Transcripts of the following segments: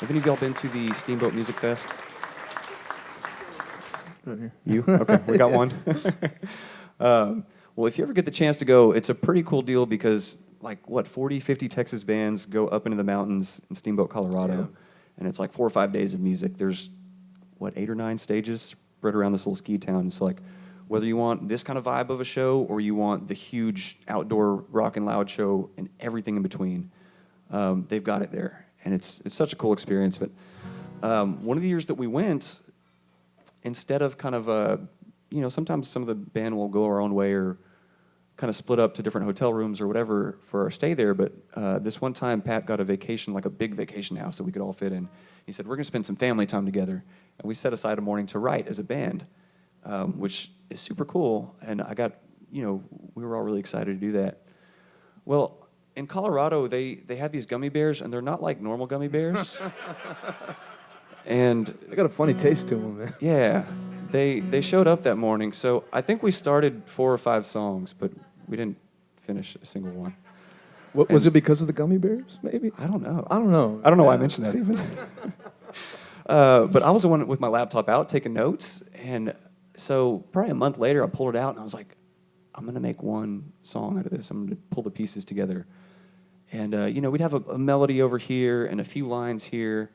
Have any of y'all been to the Steamboat Music Fest? Right here. You? Okay, we got one. Well, if you ever get the chance to go, it's a pretty cool deal because, 40, 50 Texas bands go up into the mountains in Steamboat, Colorado, Yeah. and it's 4 or 5 days of music. There's, 8 or 9 stages spread around this little ski town. It's whether you want this kind of vibe of a show or you want the huge outdoor rock and loud show and everything in between, they've got it there. And it's such a cool experience. But one of the years that we went, instead of sometimes some of the band will go our own way or kind of split up to different hotel rooms or whatever for our stay there. But this one time, Pat got a vacation, a big vacation house that we could all fit in. He said, we're going to spend some family time together. And we set aside a morning to write as a band, which is super cool. And we were all really excited to do that. Well, in Colorado, they have these gummy bears, and they're not like normal gummy bears. And They got a funny taste to them, man. yeah, they showed up that morning. So I think we started 4 or 5 songs, but we didn't finish a single one. Was it because of the gummy bears, maybe? I don't know. I don't know. I don't know why I mentioned that even. But I was the one with my laptop out taking notes. And so probably a month later, I pulled it out and I was like, I'm going to make one song out of this. I'm going to pull the pieces together. And, we'd have a melody over here and a few lines here.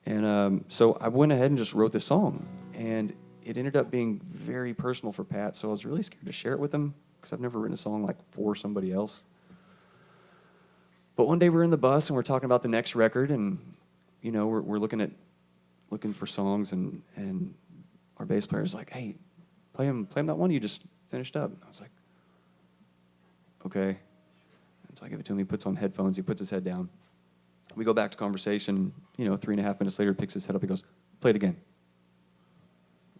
And so I went ahead and just wrote this song. And it ended up being very personal for Pat. So I was really scared to share it with him because I've never written a song for somebody else. But one day we're in the bus and we're talking about the next record. And, we're looking for songs, and our bass player's like, hey, play him that one you just finished up. And I was like, okay. And so I give it to him. He puts on headphones. He puts his head down. We go back to conversation. 3.5 minutes later, picks his head up. He goes, play it again.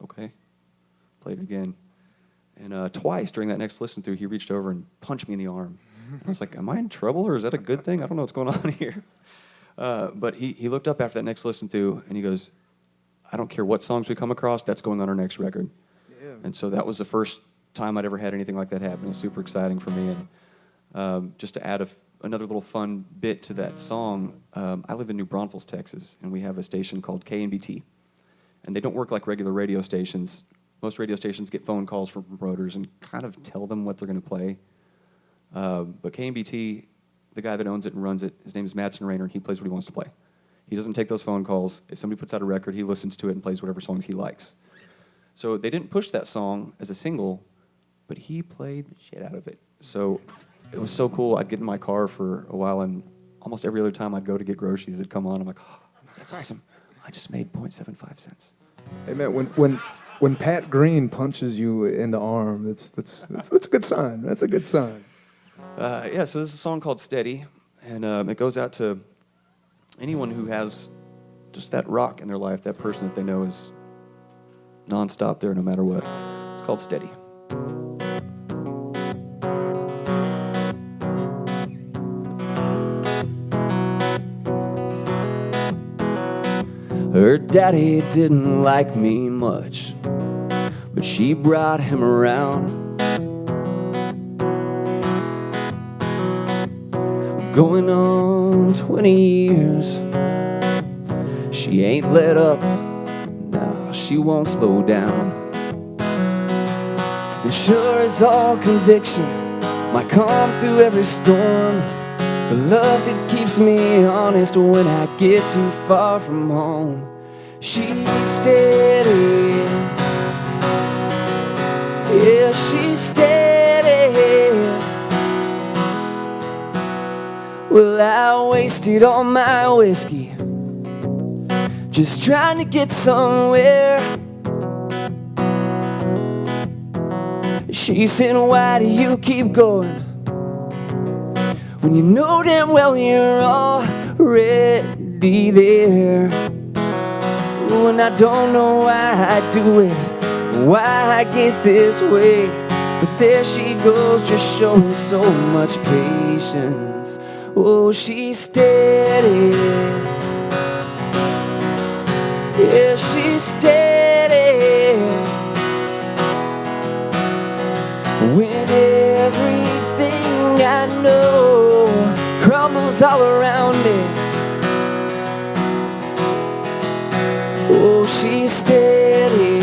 Okay. Played it again. And twice during that next listen through, he reached over and punched me in the arm. I was like, am I in trouble or is that a good thing? I don't know what's going on here. But he looked up after that next listen through and he goes, I don't care what songs we come across, that's going on our next record. Yeah. And so that was the first time I'd ever had anything like that happen. It was super exciting for me. And just to add another little fun bit to that song, I live in New Braunfels, Texas, and we have a station called KNBT. And they don't work like regular radio stations. Most radio stations get phone calls from promoters and kind of tell them what they're going to play. But KNBT, the guy that owns it and runs it, his name is Madsen Rayner, and he plays what he wants to play. He doesn't take those phone calls. If somebody puts out a record, he listens to it and plays whatever songs he likes. So they didn't push that song as a single, but he played the shit out of it. So it was so cool. I'd get in my car for a while, and almost every other time I'd go to get groceries, it'd come on. I'm like, oh, that's awesome. I just made 0.75 cents. Hey, man, when Pat Green punches you in the arm, that's a good sign. That's a good sign. So this is a song called Steady, and it goes out to anyone who has just that rock in their life, that person that they know is nonstop there no matter what. It's called Steady. Her daddy didn't like me much, but she brought him around. Going on 20 years, she ain't let up, nah, she won't slow down. And sure as all conviction might come through every storm, the love that keeps me honest when I get too far from home. She's steady, yeah, she's steady. Well, I wasted all my whiskey just trying to get somewhere. She said, why do you keep going when you know damn well you're already there? Oh, and I don't know why I do it, why I get this way, but there she goes, just showing so much patience. Oh, she's steady, yeah, she's steady. When everything I know crumbles all around me, Oh, she's steady.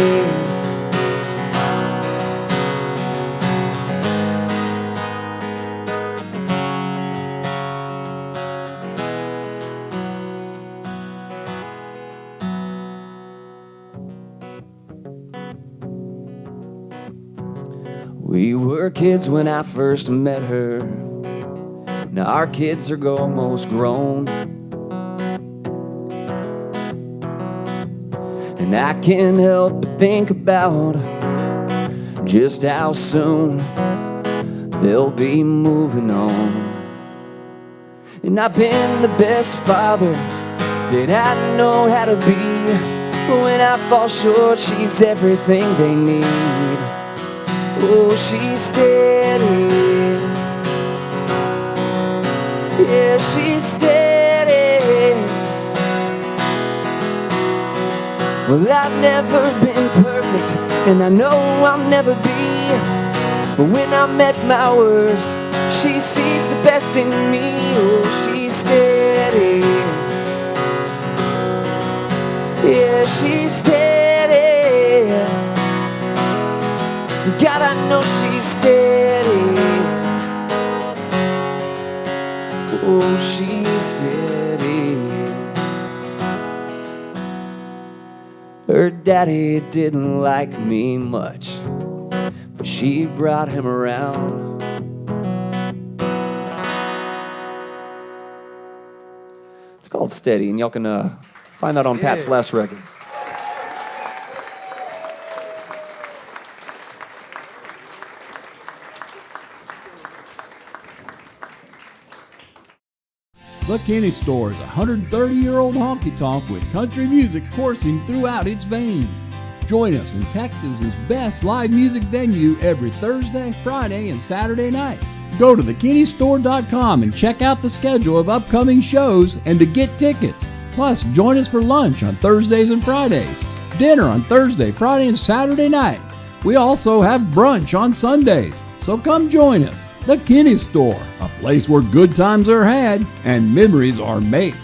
We were kids when I first met her. Now our kids are almost grown, and I can't help but think about just how soon they'll be moving on. And I've been the best father that I know how to be. When I fall short, she's everything they need. Oh, she's steady. Yeah, she's steady. Well, I've never been perfect, and I know I'll never be. But when I'm at my worst, she sees the best in me. Oh, she's steady. Yeah, she's steady. God, I know she's steady. Oh, she's steady. Her daddy didn't like me much, but she brought him around. It's called Steady, and y'all can find that on Pat's last record. The Kenney Store is a 130-year-old honky-tonk with country music coursing throughout its veins. Join us in Texas's best live music venue every Thursday, Friday, and Saturday nights. Go to thekenneystore.com and check out the schedule of upcoming shows and to get tickets. Plus, join us for lunch on Thursdays and Fridays, dinner on Thursday, Friday, and Saturday night. We also have brunch on Sundays, so come join us. The Kenney Store, a place where good times are had and memories are made.